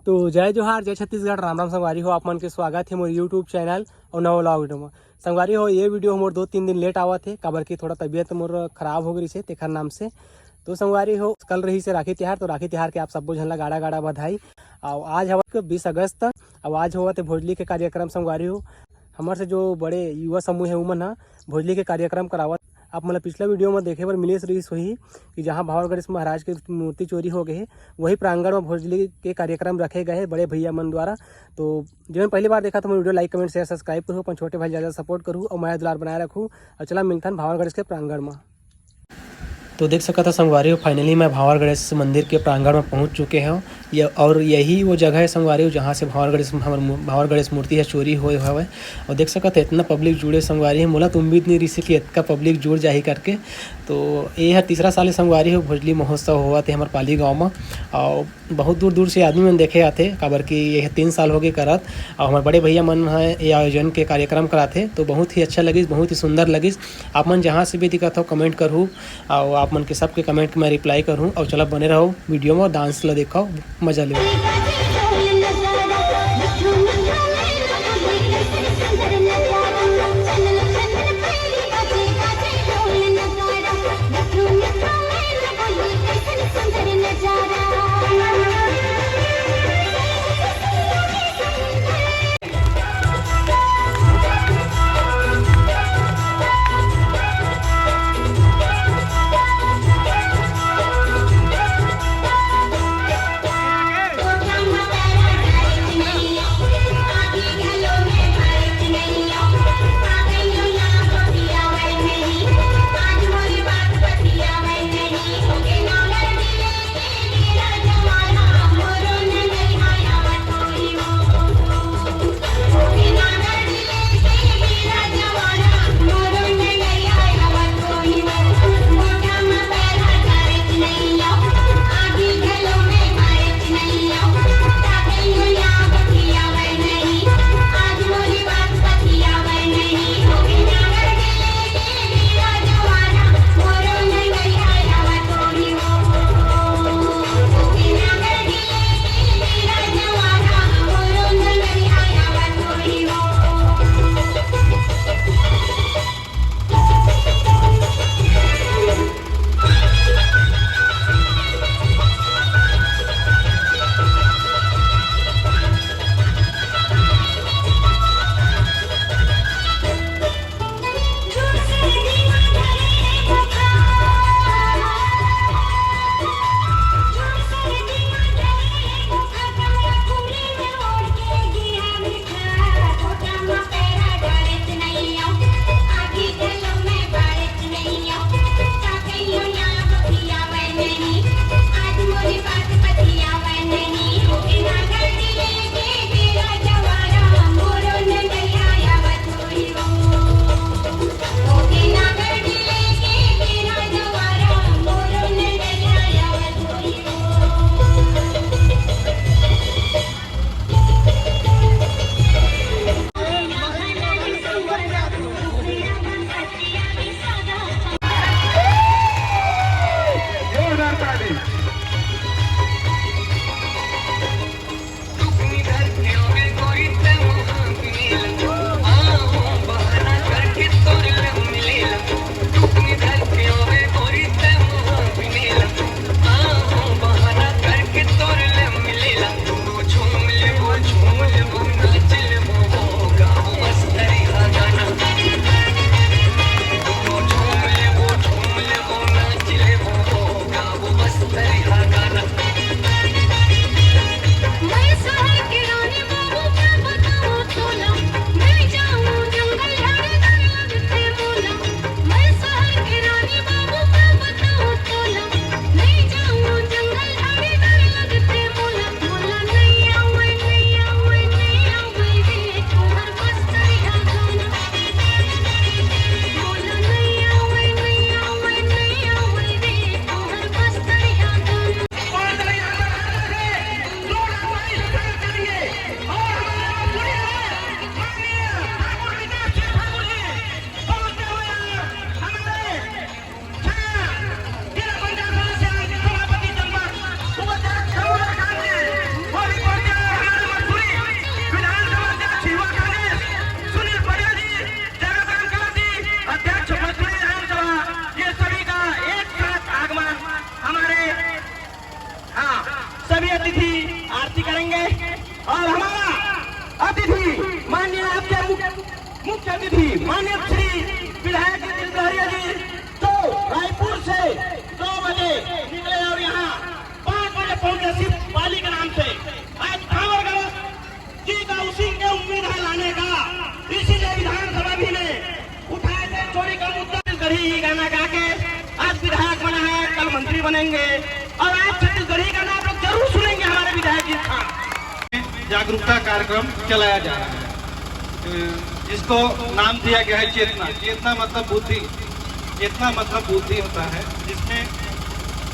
तो जय जोहार जय छत्तीसगढ़ राम राम संगवारी हो। आप मन के स्वागत है मोर यूट्यूब चैनल और नवा वाला वीडियो में। संगवारी हो ये वीडियो मोर 2-3 दिन लेट आवा थे काबर की थोड़ा तबीयत मोर खराब हो गई है तेखर नाम से। तो संगवारी हो कल रही से राखी तिहार, तो राखी तिहार के आप सबो झन ला गाड़ा गाड़ा बधाई। और आज हवा 20 अगस्त और आज हुआ थे भोजली के कार्यक्रम। संगवारी हो हमारे से जो बड़े युवा समूह है उमन हा भोजली के कार्यक्रम करावत। आप मतलब पिछला वीडियो में देखे बर मिले रही वही कि जहाँ भावर गणेश महाराज की मूर्ति चोरी हो गई है वही प्रांगण में भोजली के कार्यक्रम रखे गए बड़े भैया मन द्वारा। तो जो मैं पहली बार देखा तो मैं video like comment share subscribe करूँ, अपन छोटे भाई ज़्यादा सपोर्ट करूँ और मैं दुलार बनाए रखूँ। और चला मिलता भावर गणेश के प्रांगण में। तो देख सका था संगवारी हो फाइनली मैं भावर गणेश मंदिर के प्रांगण में पहुंच चुके हैं। और यही वो जगह है संगवारी हो जहाँ से भावर गणेश मूर्ति है चोरी हुए हवे। और देख सका था इतना पब्लिक जुड़े संगवारी है, मोला तो उम्मीद नहीं रही कि इतना पब्लिक जुड़ जाही करके। तो ये है तीसरा साल संगवारी हो भोजली महोत्सव हुआ थे हमारे पाली गाँव में। और बहुत दूर दूर से आदमी मन देखे आते काबर कि ये 3 साल हो गए करत। और हमारे बड़े भैया मन है ये आयोजन के कार्यक्रम कराते, तो बहुत ही अच्छा लगिस, बहुत ही सुंदर लगिस। आप मन जहाँ से भी दिखत हो कमेंट करूँ और आप मन के सबके कमेंट में रिप्लाई करूँ। और चला बने रहो वीडियो में, डांस ला देखो, मजा ले। और हमारा अतिथि माननीय आपके मुख्य अतिथि माननीय श्री विधायक लहरिया जी तो रायपुर से 2 बजे निकले और यहाँ 5 बजे पहुंचे सिर्फ पाली के नाम से। आज कांवरगढ़ जी का उसी के उम्मीद है लाने का, इसीलिए विधानसभा भी ने उठाए थे चोरी का मुद्दा। छत्तीसगढ़ी गाना गा के आज विधायक बना है, कल मंत्री बनेंगे और आज छत्तीसगढ़ी गाना आप लोग जरूर सुनेंगे हमारे विधायक जी का। जागरूकता कार्यक्रम चलाया जा रहा है जिसको नाम दिया गया है चेतना। चेतना मतलब बुद्धि, चेतना मतलब बुद्धि होता है, जिसमें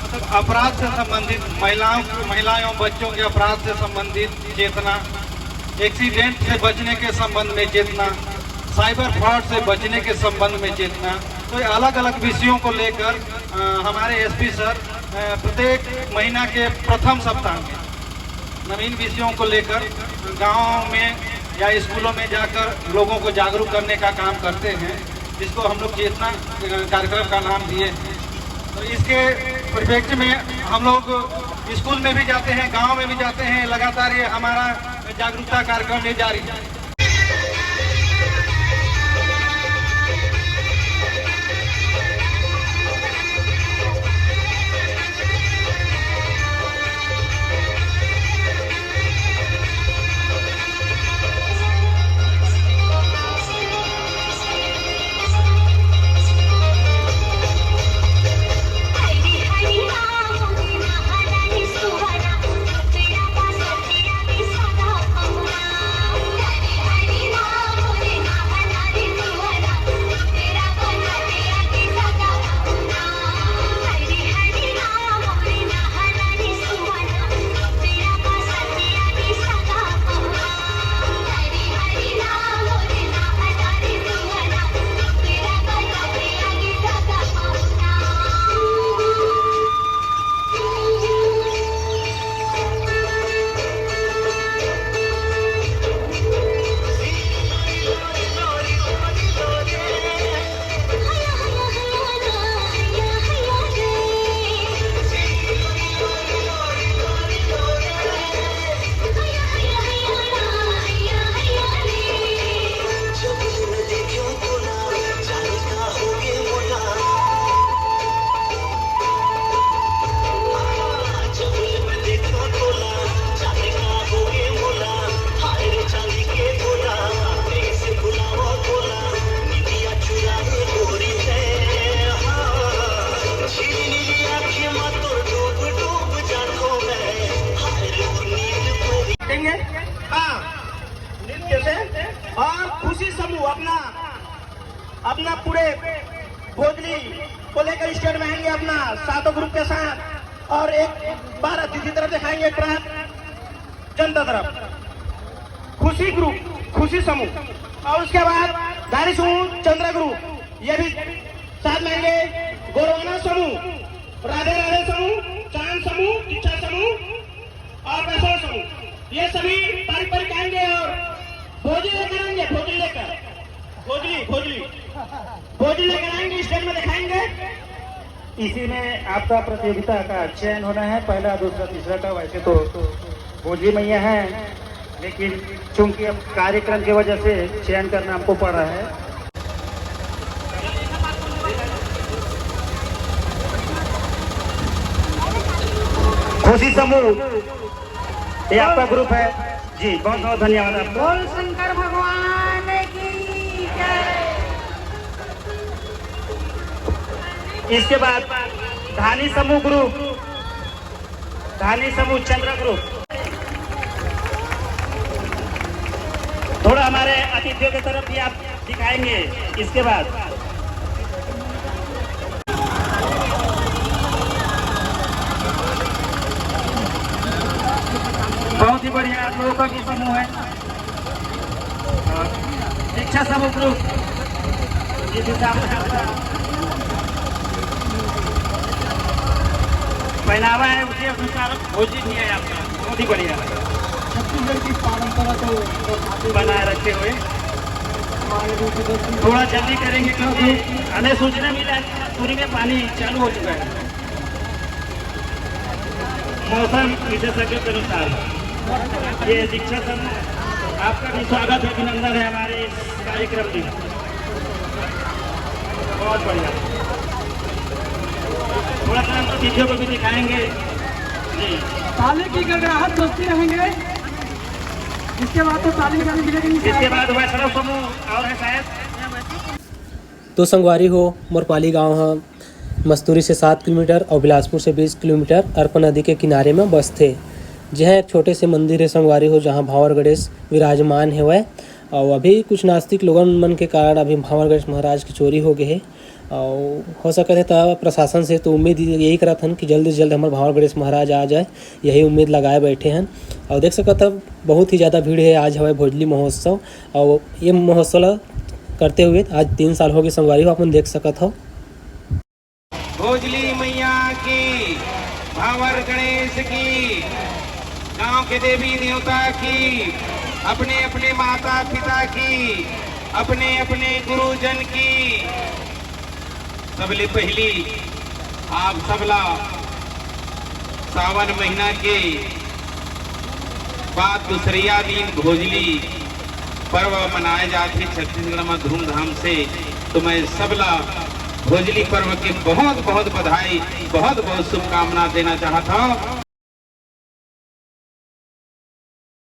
मतलब अपराध से संबंधित महिलाओं एवं बच्चों के अपराध से संबंधित चेतना, एक्सीडेंट से बचने के संबंध में चेतना, साइबर फ्रॉड से बचने के संबंध में चेतना। तो अलग अलग विषयों को लेकर हमारे एसपी सर प्रत्येक महीना के प्रथम सप्ताह में नवीन विषयों को लेकर गाँव में या स्कूलों में जाकर लोगों को जागरूक करने का काम करते हैं, जिसको हम लोग चेतना कार्यक्रम का नाम दिए हैं। तो इसके परिप्रेक्ष्य में हम लोग स्कूल में भी जाते हैं, गांव में भी जाते हैं, लगातार ये हमारा जागरूकता कार्यक्रम ये जारी है। और खुशी समूह अपना पूरे भोजली को लेकर स्टेट में आएंगे अपना 7 ग्रुप के साथ और एक बार अतिथि तरफ दिखाएंगे, जनता तरफ खुशी ग्रुप, खुशी समूह और उसके बाद धारी समूह, चंद्र ग्रुप ये भी साथ में आएंगे, गौरवाना समूह, राधे राधे समूह, चांद समूह, इच्छा समूह और वैष्णव समूह, ये सभी पारंपरिक आएंगे और भोजली लेकर आएंगे, भोजली लेकर आएंगे, स्टेज में दिखाएंगे। इसी में आपका प्रतियोगिता का चयन होना है, पहला, दूसरा, तीसरा का। वैसे तो भोजली मैया है, लेकिन चूंकि अब कार्यक्रम की वजह से चयन करना हमको पड़ रहा है। खुशी समूह ये आपका ग्रुप है जी, बहुत बहुत धन्यवाद आपको। बोल शंकर भगवान की जय। इसके बाद धानी समूह ग्रुप, धानी समूह चंद्र ग्रुप, थोड़ा हमारे अतिथियों की तरफ भी आप दिखाएंगे। इसके बाद बहुत ही बढ़िया आप लोगों का भी समूह है, शिक्षा समूह ग्रुप, जिस हिसाब से पहनावा है उसी अनुसार भोजन भी है आपका, बहुत ही बढ़िया छत्तीसगढ़ की परंपरा को बनाए रखे हुए। थोड़ा जल्दी करेंगे क्योंकि हमें सूचना मिला है पूरी में पानी चालू हो चुका है मौसम विशेषज्ञों के अनुसार। ये दीक्षा सर, आपका भी स्वागत है, अभिनंदन है हमारे इस कार्यक्रम में। बहुत बढ़िया। थोड़ा सा हम वीडियो को भी दिखाएंगे जी। ताली की गड़गड़ाहट बजती रहेंगे, इसके बाद तो ताली गाली मिलेगी। इसके बाद वैष्णव समूह और है शायद। तो संगवारी हो, मोरपाली गांव है, मस्तूरी से 7 किलोमीटर और बिलासपुर से 20 किलोमीटर अर्पण नदी के किनारे में बसथे। जहाँ एक छोटे से मंदिर है संगवारी हो, जहाँ भावर गणेश विराजमान है वह। और अभी कुछ नास्तिक लोगन मन के कारण अभी भावर गणेश महाराज की चोरी हो गए है। और हो सकता है तो प्रशासन से तो उम्मीद यही करत हन कि जल्द से जल्द हमारे भावर गणेश महाराज आ जाए, यही उम्मीद लगाए बैठे हैं। और देख सकते हैं बहुत ही ज़्यादा भीड़ है आज हमारे भोजली महोत्सव। और ये महोत्सव करते हुए आज 3 साल हो गए संगवारी हो, अपन देख सकत हो। भोजली मैया की, भावर गणेश की, गांव के देवी देवता की, अपने अपने माता पिता की, अपने अपने गुरुजन की, सबले पहली आप सबला सावन महीना के बाद दूसरिया दिन भोजली पर्व मनाए जाते छत्तीसगढ़ में धूमधाम से। तो मैं सबला भोजली पर्व की बहुत बहुत बधाई, बहुत बहुत शुभकामना देना चाहता हूँ।